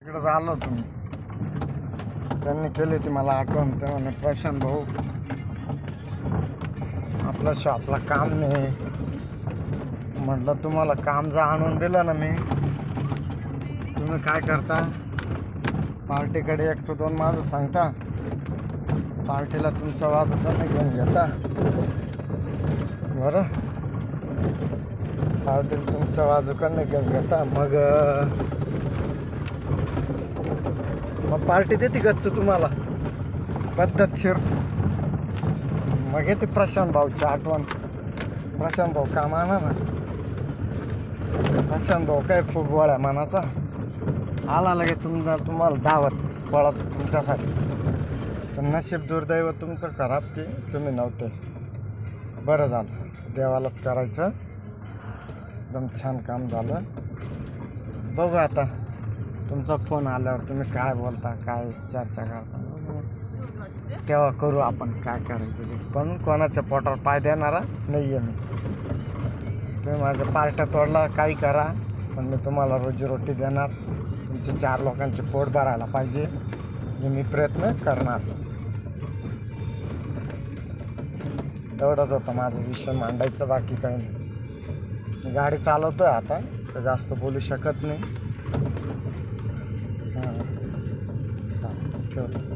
इकडे आलो तुम्ही, त्यांनी केली ती मला आठवण. ते म्हणे प्रशांत भाऊ आपल्या शॉपला काम नाही. म्हटलं तुम्हाला काम जर आणून दिलं ना मी, तुम्ही काय करता, पार्टीकडे 102 माझं सांगता, पार्टीला तुमचा वाद कमी घेऊन घेता. बरं, पार्टीला तुमचा वाजूकडनं घेऊन घेता. मग पार्टी देते गच्च तुम्हाला पद्धतशीर. मग येते प्रशांत भाऊची आठवण. प्रशांत भाऊ काम आणा ना. प्रशांत भाऊ काय खूप गोळ्या मनाचा. आला लगे तुम्हाला दावत पळत तुमच्यासाठी. तर नशीब दुर्दैव तुमचं खराब की तुम्ही नव्हते. बरं झालं, देवालाच करायचं. एकदम छान काम झालं. बघू आता तुमचा फोन आल्यावर तुम्ही काय बोलता, काय चर्चा करता, तेव्हा करू आपण काय करायचं ते. पण कोणाच्या पोटावर पाय देणारा नाही आहे मी. तुम्ही माझ्या पार्ट्या तोडला काही करा, पण मी तुम्हाला रोजीरोटी देणार. तुमचे 4 लोकांचे पोट भरायला पाहिजे हे मी प्रयत्न करणार. एवढंच होतं माझा विषय मांडायचं, बाकी काही नाही. मी गाडी चालवतोय आता, तर जास्त बोलू शकत नाही. हां, चालेल, ठेवतो.